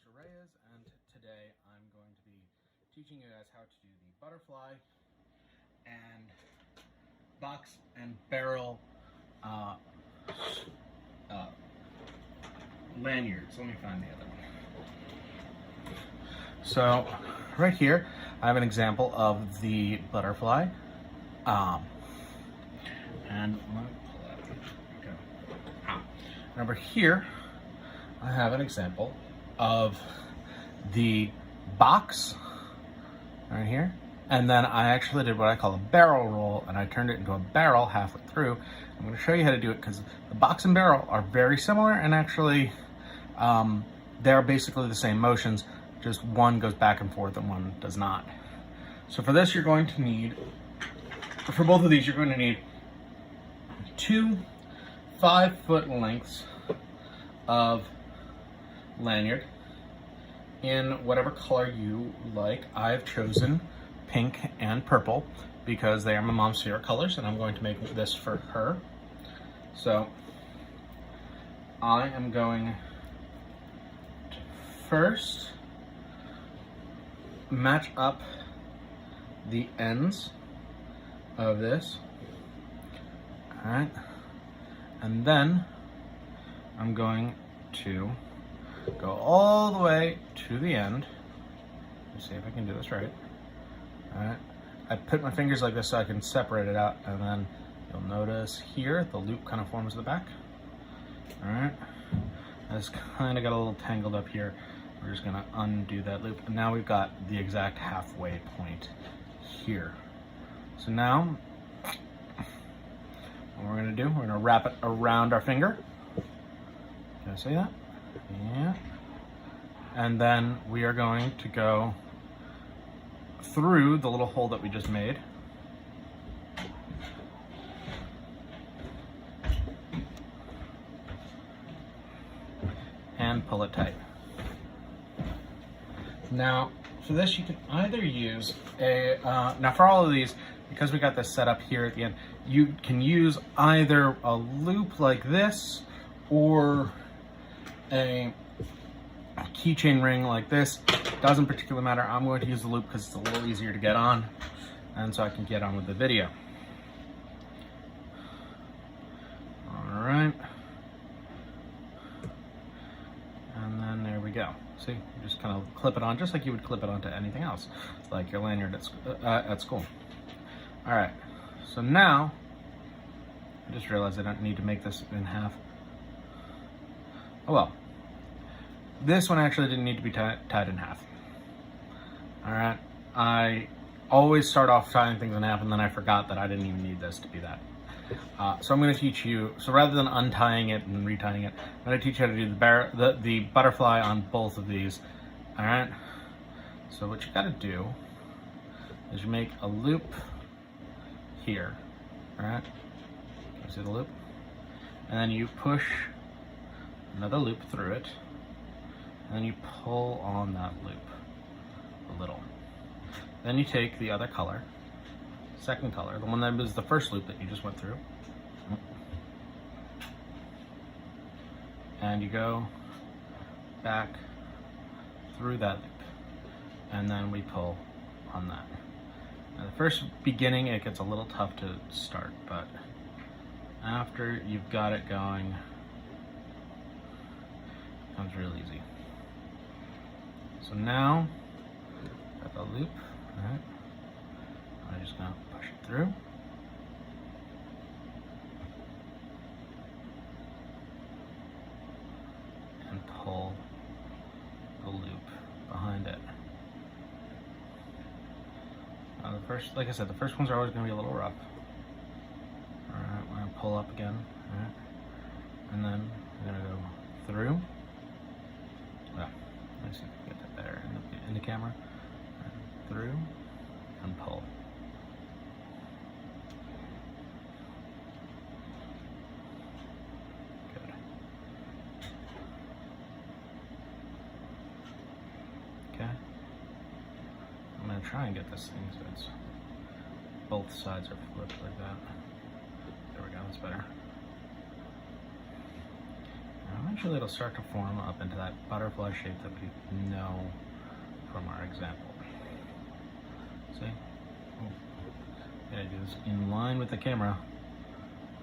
Mr. Reyes, and today I'm going to be teaching you guys how to do the butterfly and box and barrel lanyards. Let me find the other one. So right here I have an example of the butterfly, and let me pull that. Okay. And over here I have an example of the box right here, and then I actually did what I call a barrel roll, and I turned it into a barrel halfway through. I'm going to show you how to do it because the box and barrel are very similar, and actually they're basically the same motions, just one goes back and forth and one does not. So for this, you're going to need, for both of these, you're going to need 2 5-foot lengths of lanyard in whatever color you like. I've chosen pink and purple because they are my mom's favorite colors, and I'm going to make this for her. So I am going to first match up the ends of this. All right, and then I'm going to go all the way to the end. Let's see if I can do this right. All right, I put my fingers like this so I can separate it out, and then you'll notice here the loop kind of forms the back. All right, it's kind of got a little tangled up here. We're just gonna undo that loop, and now we've got the exact halfway point here. So now what we're gonna do, we're gonna wrap it around our finger. Can I see that? Yeah. And then we are going to go through the little hole that we just made. And pull it tight. Now, for this you can either use a, now for all of these, because we got this set up here at the end, you can use either a loop like this or a keychain ring like this. Doesn't particularly matter. I'm going to use the loop because it's a little easier to get on, and so I can get on with the video. All right, and then there we go. See, you just kind of clip it on just like you would clip it onto anything else, like your lanyard at school. All right, so now I just realized I don't need to make this in half. Oh well, this one actually didn't need to be tied in half. All right, I always start off tying things in half, and then I forgot that I didn't even need this to be that. So I'm going to teach you, so rather than untying it and retying it, I'm going to teach you how to do the butterfly on both of these. All right, so what you got to do is you make a loop here. All right, you see the loop? And then you push another loop through it, and then you pull on that loop a little. Then you take the other color, second color, the one that was the first loop that you just went through, and you go back through that loop, and then we pull on that. Now the first beginning it gets a little tough to start, but after you've got it going, it becomes real easy. So now got the loop, all right? I'm just gonna push it through. And pull the loop behind it. Now the first, like I said, the first ones are always gonna be a little rough. All right, we're gonna pull up again, all right? And then we're gonna go through. Well, let me see if I can get that better in the camera. Through and pull. Good. Okay. I'm going to try and get this thing so it's both sides are flipped like that. There we go, that's better. All right. eventually it'll start to form up into that butterfly shape that we know from our example. See? Oh. Gotta do this in line with the camera.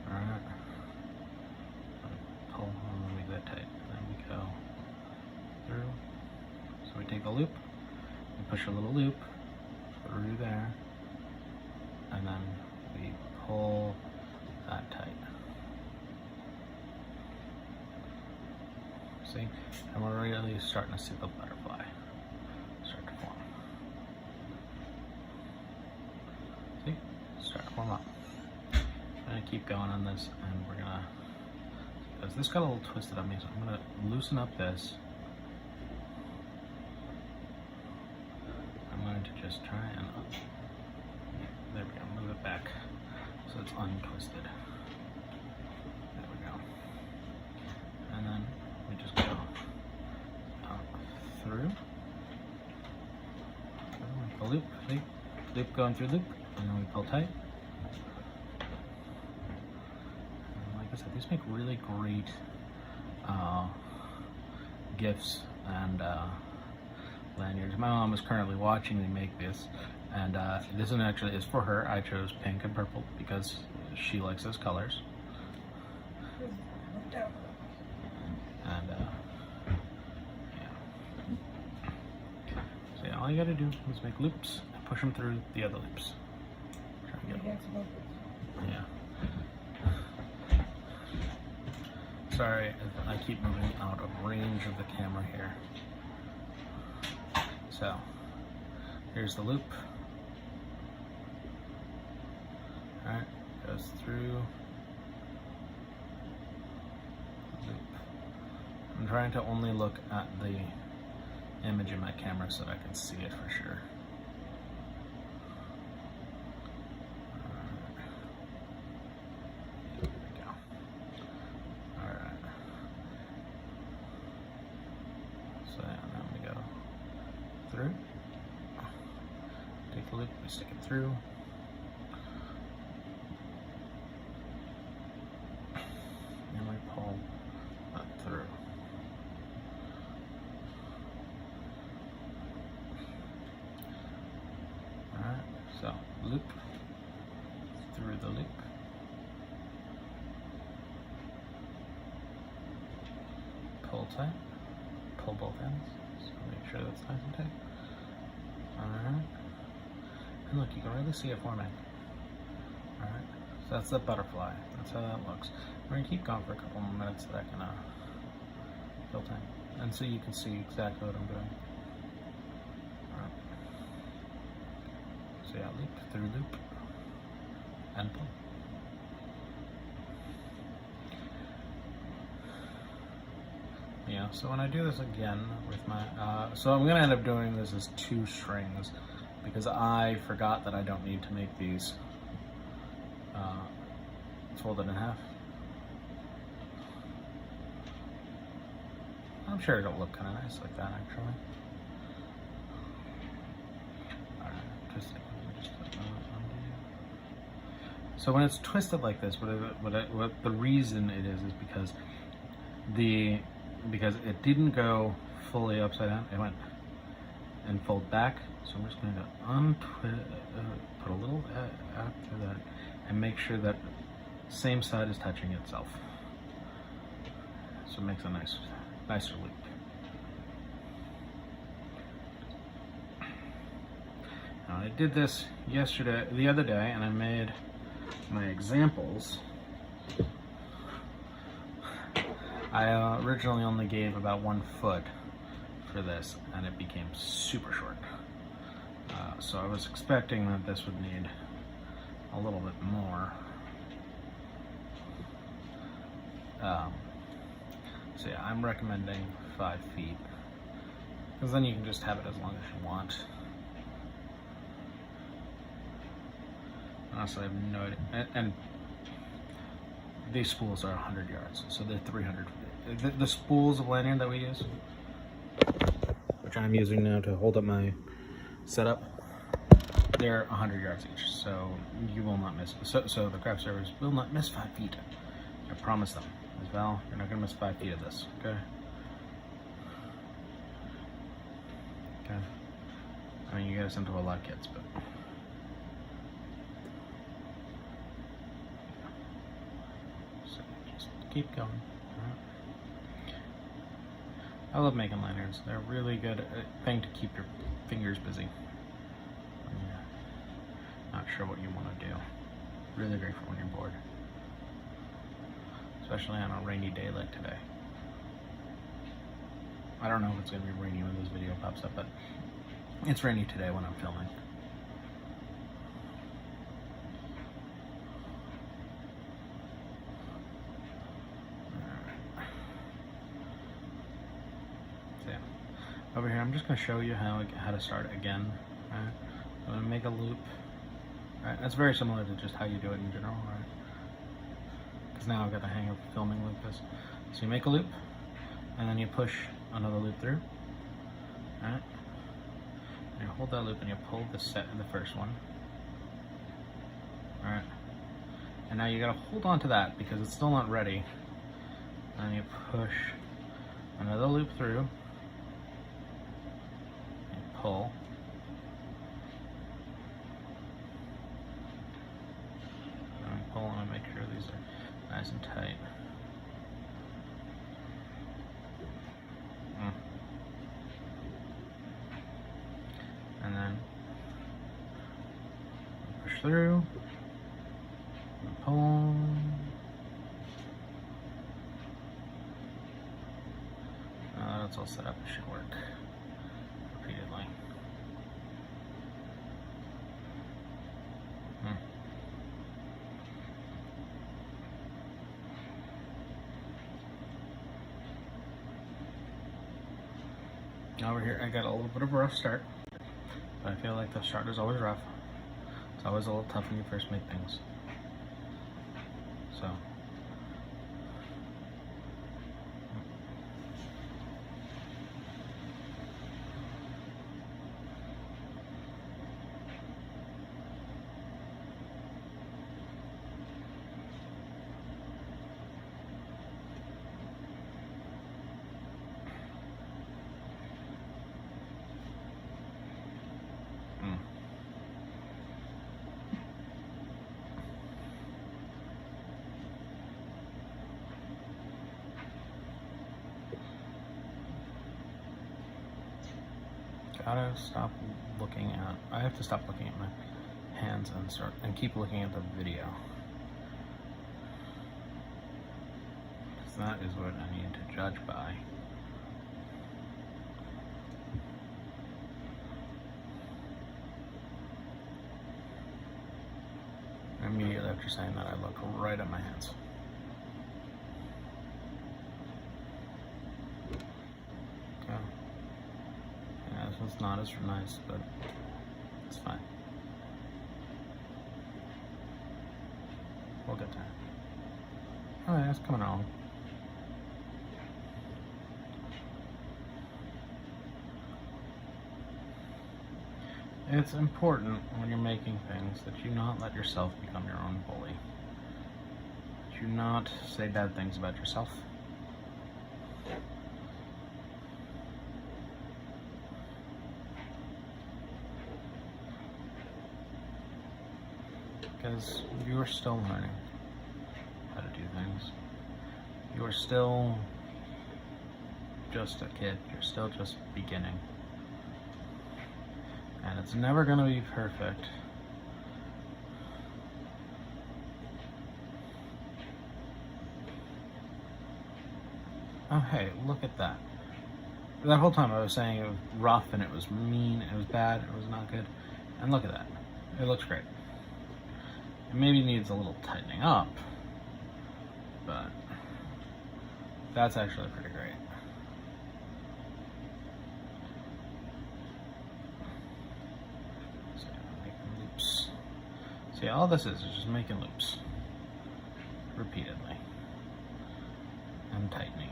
Alright. Pull, and then make that tight. And then we go through. So we take a loop, we push a little loop through there, and then we pull that tight. See? And we're really starting to see the butterfly start to form. See? Start to form up. I'm gonna keep going on this, and we're gonna, because this got a little twisted on me, so I'm gonna loosen up this. I'm going to just try and, there we go, move it back so it's untwisted. There we go. And then we just go up through. The loop, loop going through loop, and then we pull tight. And like I said, these make really great gifts and lanyards. My mom is currently watching me make this, and this one actually is for her. I chose pink and purple because she likes those colors. And yeah. So yeah, all you gotta do is make loops and push them through the other loops. Try and get them. Yeah. Sorry if I keep moving out of range of the camera here. So, here's the loop. Alright, goes through the loop. I'm trying to only look at the image in my camera so that I can see it for sure. There we go. Alright. So now we go through, take the loop, we stick it through, and we pull that through. Alright, so loop, through the loop, pull tight, pull both ends, so make sure that's nice and tight. Alright, and look, you can really see it forming. Alright, so that's the butterfly, that's how that looks. We're going to keep going for a couple more minutes so that I can fill time, and so you can see exactly what I'm doing. Alright, so yeah, loop, through loop, and pull. Yeah, so when I do this again with my, so I'm going to end up doing this as 2 strings because I forgot that I don't need to make these folded in half. I'm sure it'll look kind of nice like that actually. Alright, just put that on. So when it's twisted like this, what the reason it is because because it didn't go fully upside down, it went and fold back. So I'm just going to put a little after that and make sure that same side is touching itself. So it makes a nicer loop. Now I did this the other day, and I made my examples. I originally only gave about 1 foot for this, and it became super short. So I was expecting that this would need a little bit more. So yeah, I'm recommending 5 feet, because then you can just have it as long as you want. Honestly, I have no idea. And these spools are 100 yards, so they're 300. The spools of lanyard that we use, which I'm using now to hold up my setup, they're 100 yards each, so you will not miss. So the craft servers will not miss 5 feet. I promise them. Because Val, you're not gonna miss 5 feet of this, okay? Okay. I mean, you guys sent to a lot of kids, but. So just keep going. I love making lanyards. They're really good thing to keep your fingers busy when you're not sure what you want to do. Really great for when you're bored. Especially on a rainy day like today. I don't know if it's going to be rainy when this video pops up, but it's rainy today when I'm filming. Over here, I'm just going to show you how to start again. Right? I'm going to make a loop. Right? That's very similar to just how you do it in general. Right? Because now I've got the hang of filming like this. So you make a loop, and then you push another loop through. Right? And you hold that loop and you pull the set in the first one. Alright. And now you got to hold on to that because it's still not ready. And you push another loop through. Pull. And pull and make sure these are nice and tight. And then push through. And pull. That's all set up. It should work. Repeatedly. Over here, I got a little bit of a rough start, but I feel like the start is always rough. It's always a little tough when you first make things. So. Gotta stop looking at. I have to stop looking at my hands and keep looking at the video. Because that is what I need to judge by. Immediately after saying that, I look right at my hands. Okay. Yeah, this one's not as nice, but it's fine. We'll get there. Oh yeah, it's coming along. It's important when you're making things that you not let yourself become your own bully. That you not say bad things about yourself. Because you are still learning how to do things. You are still just a kid. You're still just beginning. And it's never going to be perfect. Oh, hey, look at that. That whole time I was saying it was rough and it was mean, it was bad, it was not good. And look at that. It looks great. It maybe needs a little tightening up, but that's actually pretty great. So making loops. See, all this is just making loops repeatedly and tightening them.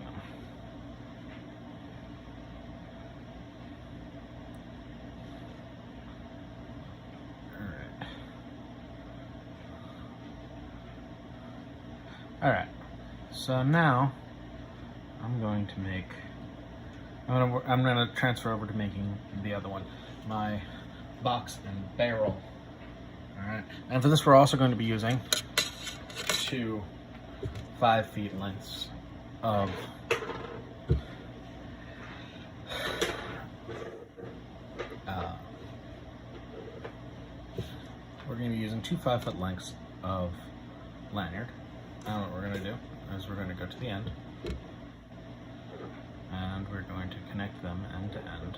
Alright, So now I'm going to make, I'm gonna transfer over to making the other one, my box and barrel. All right, and for this we're also going to be using 2 5 feet lengths of we're going to be using 2 5-foot lengths of lanyard. Now what we're going to do is we're going to go to the end and we're going to connect them end to end.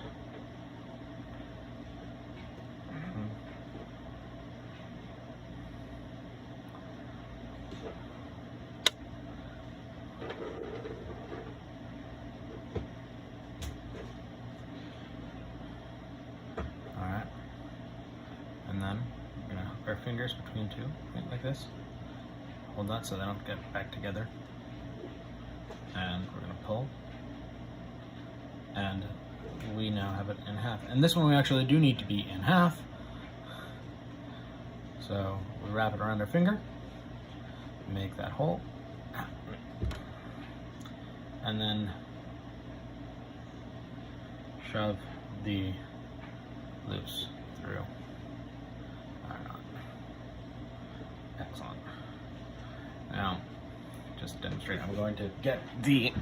Alright, and then we're going to hook our fingers between 2, right, like this. Hold that so they don't get back together. And we're going to pull. And we now have it in half. And this one we actually do need to be in half. So we wrap it around our finger, make that hole, and then shove the loops through. Excellent. Now, just demonstrate, I'm going to get the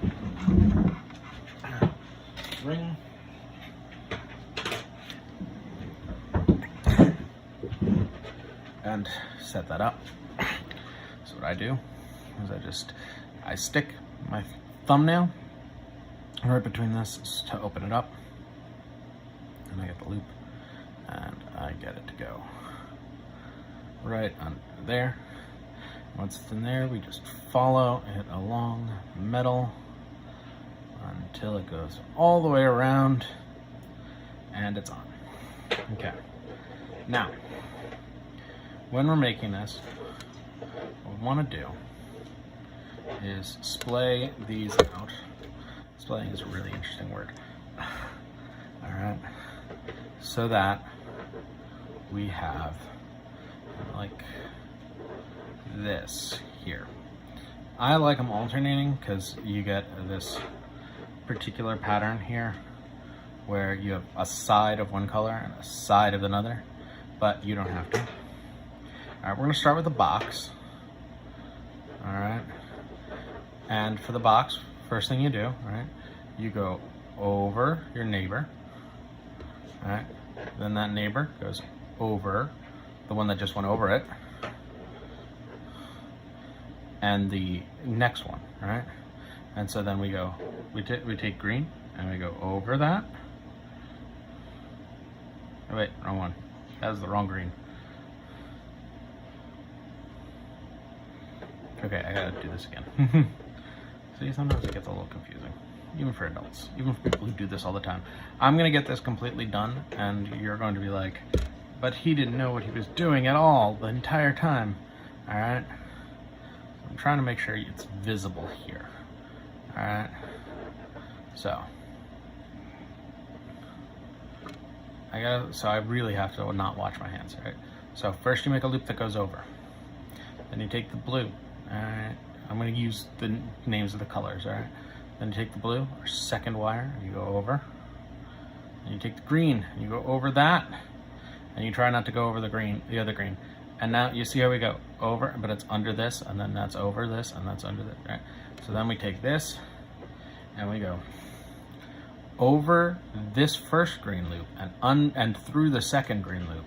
ring. And set that up. So what I do is I stick my thumbnail right between this to open it up. And I get the loop and I get it to go right under there. Once it's in there, we just follow it along metal until it goes all the way around and it's on. Okay. Now, when we're making this, what we want to do is splay these out. Splaying is a really interesting word. All right. So that we have like this here. I like them alternating because you get this particular pattern here where you have a side of one color and a side of another, but you don't have to. All right, we're gonna start with the box. All right, and for the box, first thing you do, all right, you go over your neighbor. All right, then that neighbor goes over the one that just went over it, and the next one, right? And so then we go, we take green and we go over that. Oh, wait, wrong one. That was the wrong green. Okay, I gotta do this again. See, sometimes it gets a little confusing, even for adults, even for people who do this all the time. I'm gonna get this completely done, and you're going to be like, but he didn't know what he was doing at all the entire time. All right. I'm trying to make sure it's visible here. All right. So I really have to not watch my hands, right? So first you make a loop that goes over. Then you take the blue. All right. I'm going to use the names of the colors. All right. Then you take the blue, or second wire, and you go over. And you take the green, and you go over that, and you try not to go over the other green. And now you see how we go over, but it's under this, and then that's over this, and that's under this, right? So then we take this, and we go over this first green loop, and through the second green loop.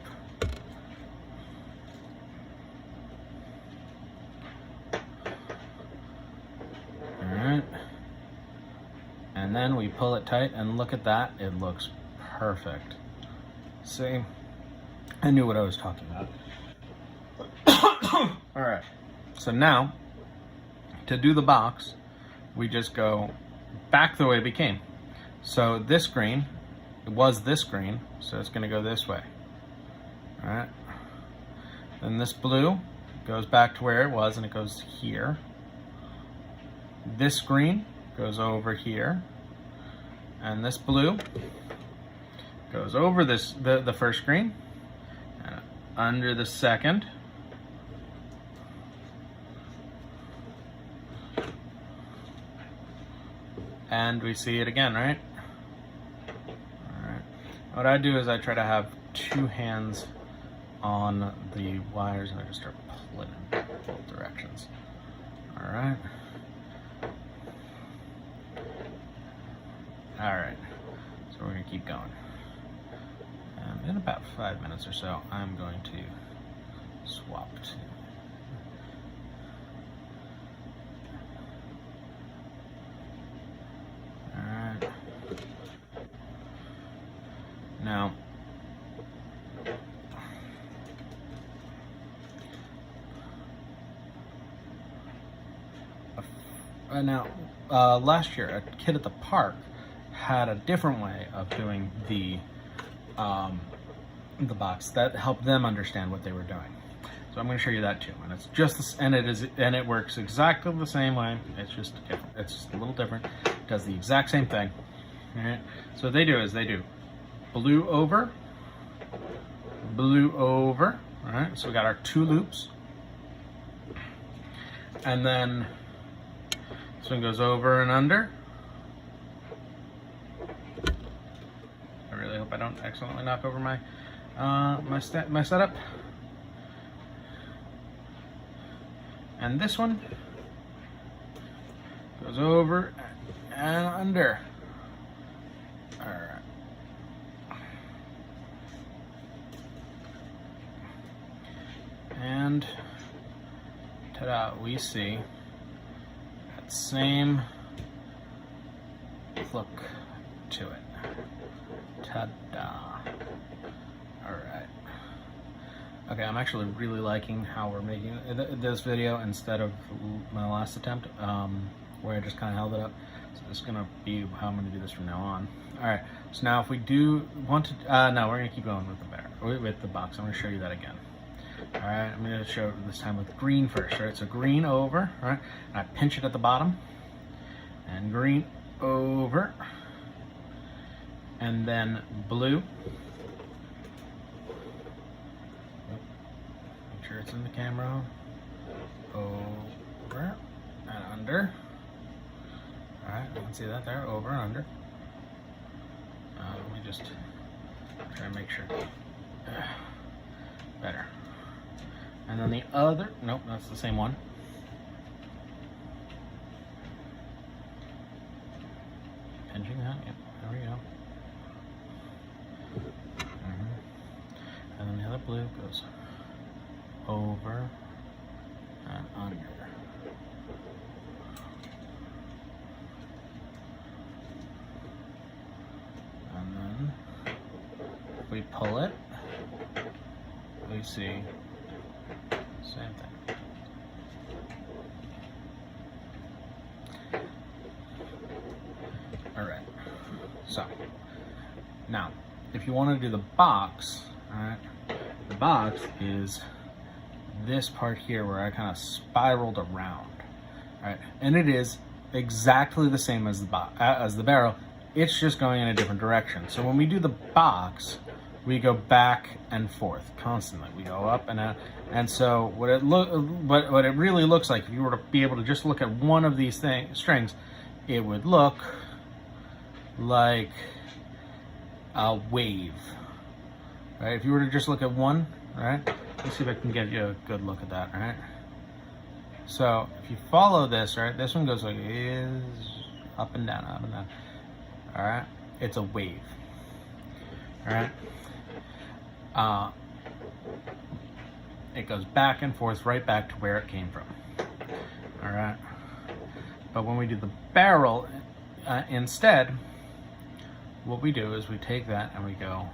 All right. And then we pull it tight, and look at that, it looks perfect. See? I knew what I was talking about. All right, so now to do the box, we just go back the way it became. So this green, it was this green, so it's gonna go this way. All right, then this blue goes back to where it was and it goes here. This green goes over here, and this blue goes over this the first green and under the second. and we see it again, right? All right. What I do is I try to have two hands on the wires, and I just start pulling in both directions. All right. All right. So we're going to keep going. And in about 5 minutes or so, I'm going to swap to. All right. Now, last year, a kid at the park had a different way of doing the box that helped them understand what they were doing. So I'm going to show you that too, and it's just this, and it works exactly the same way. It's just different. It's just a little different. It does the exact same thing. All right. So what they do is they do blue over. All right. So we got our two loops, and then this one goes over and under. I really hope I don't accidentally knock over my my setup. And this one goes over and under. All right. And ta-da, we see that same look to it. Ta-da. All right. Okay, I'm actually really liking how we're making this video instead of my last attempt, where I just kind of held it up. So this is gonna be how I'm gonna do this from now on. All right. So now, if we do want to, no, we're gonna keep going with the box. I'm gonna show you that again. All right. I'm gonna show it this time with green first. Right. So green over. All right. And I pinch it at the bottom, and green over, and then blue. Sure it's in the camera. Over and under. Alright, you can see that there. Over and under. Let me just try to make sure. Better. And then the other, nope, that's the same one. Pinching that, yep, there we go. And then the other blue goes over and under. And then if we pull it, we see same thing. All right. So now, if you want to do the box, all right, the box is this part here where I kind of spiraled around, right? And it is exactly the same as the barrel. It's just going in a different direction. So when we do the box, we go back and forth constantly. We go up and out. And so what it really looks like, if you were to be able to just look at one of these strings, it would look like a wave, right? If you were to just look at one, right? Let's see if I can give you a good look at that, right? So if you follow this, right, this one goes like is up and down, all right? It's a wave, all right? It goes back and forth, right back to where it came from, all right? But when we do the barrel instead, what we do is we take that and we go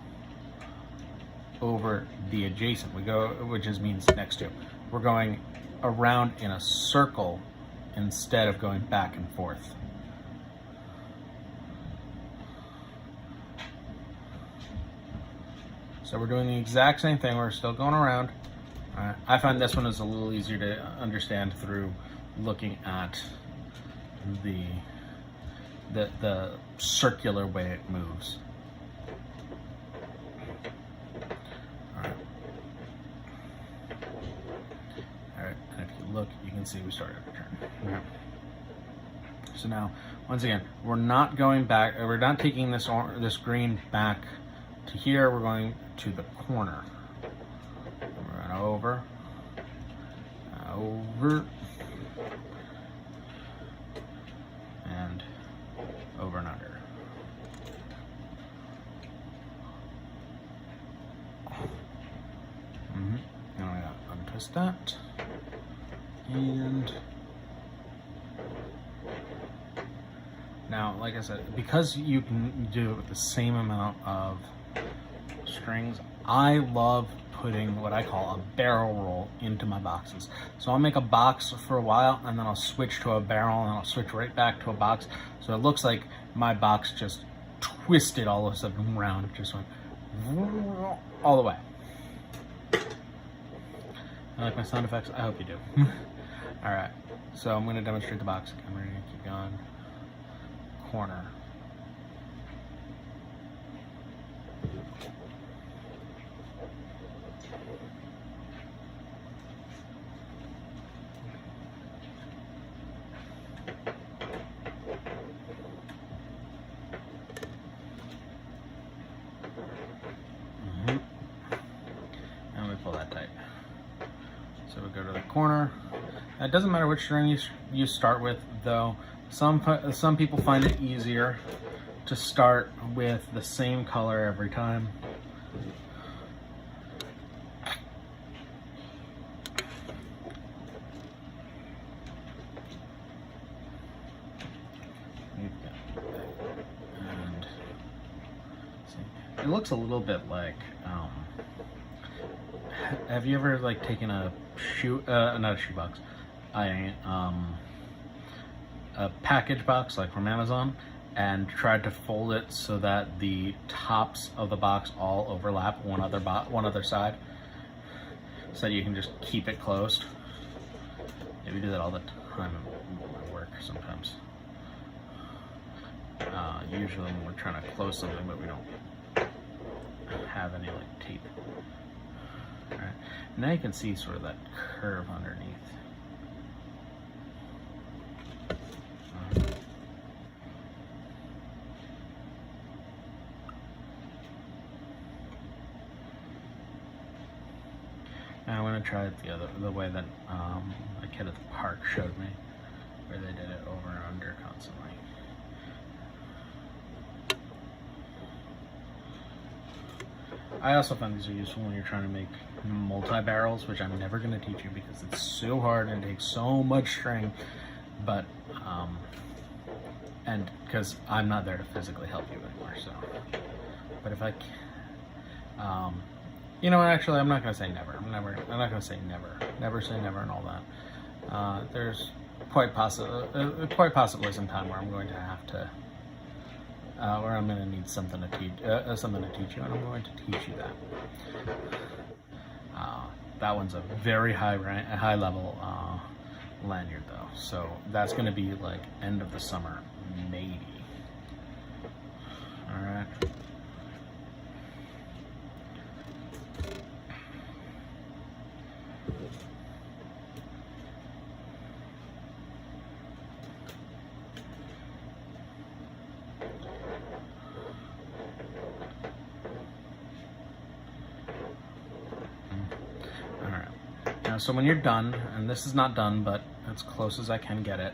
over the adjacent. We go, which means next to. We're going around in a circle instead of going back and forth. So we're doing the exact same thing. We're still going around. I find this one is a little easier to understand through looking at the circular way it moves. All right, and if you look, you can see we started to turn. So now, once again, we're not going back, we're not taking this green back to here, we're going to the corner. We're going over, and over and under. Now I gotta untwist that, and now, like I said, because you can do it with the same amount of strings, I love putting what I call a barrel roll into my boxes. So I'll make a box for a while, and then I'll switch to a barrel, and I'll switch right back to a box. So it looks like my box just twisted all of a sudden around, just went all the way. I like my sound effects? I hope you do. All right, so I'm gonna demonstrate the box again. We're gonna keep going. Corner. And we pull that tight. So we go to the corner. It doesn't matter which string you start with, though. Some people find it easier to start with the same color every time. And see, it looks a little bit like, have you ever like taken a not a shoebox, a package box like from Amazon, and tried to fold it so that the tops of the box all overlap one other side, so that you can just keep it closed? Yeah, we do that all the time at work sometimes. Usually when we're trying to close something, but we don't have any like tape. All right, now you can see sort of that curve underneath. Now I'm going to try it the way that a kid at the park showed me, where they did it over and under constantly. I also find these are useful when you're trying to make multi-barrels, which I'm never going to teach you because it's so hard and takes so much string, but and because I'm not there to physically help you anymore. So, but if I you know, actually, I'm not going to say never. I'm not going to say never. Never say never and all that. There's quite possibly some time where I'm going to have to, where I'm going to need something to teach you, and I'm going to teach you that. That one's a very high level lanyard though, so that's going to be like end of the summer, maybe. All right. So when you're done, and this is not done, but as close as I can get it.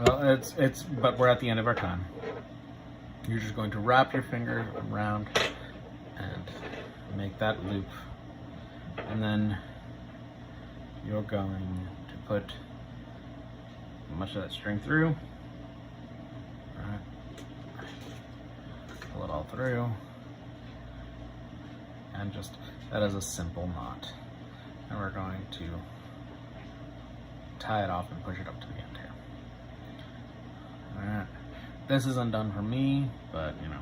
Well, but we're at the end of our time. You're just going to wrap your finger around and make that loop, and then you're going to put much of that string through. All right. Pull it all through, and just that is a simple knot. And we're going to tie it off and push it up to the end here. Alright. This isn't done for me, but you know.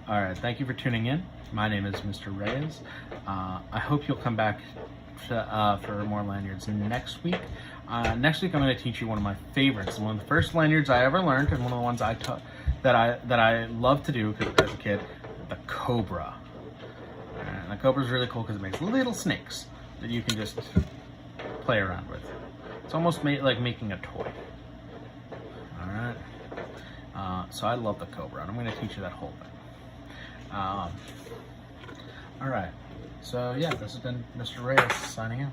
Alright, thank you for tuning in. My name is Mr. Reyes. I hope you'll come back for more lanyards next week. Next week I'm going to teach you one of my favorites, one of the first lanyards I ever learned, and one of the ones that I love to do as a kid, the Cobra. And the Cobra is really cool because it makes little snakes that you can just play around with. It's almost like making a toy. All right. So I love the Cobra, and I'm going to teach you that whole thing. All right. So yeah, this has been Mr. Reyes signing out.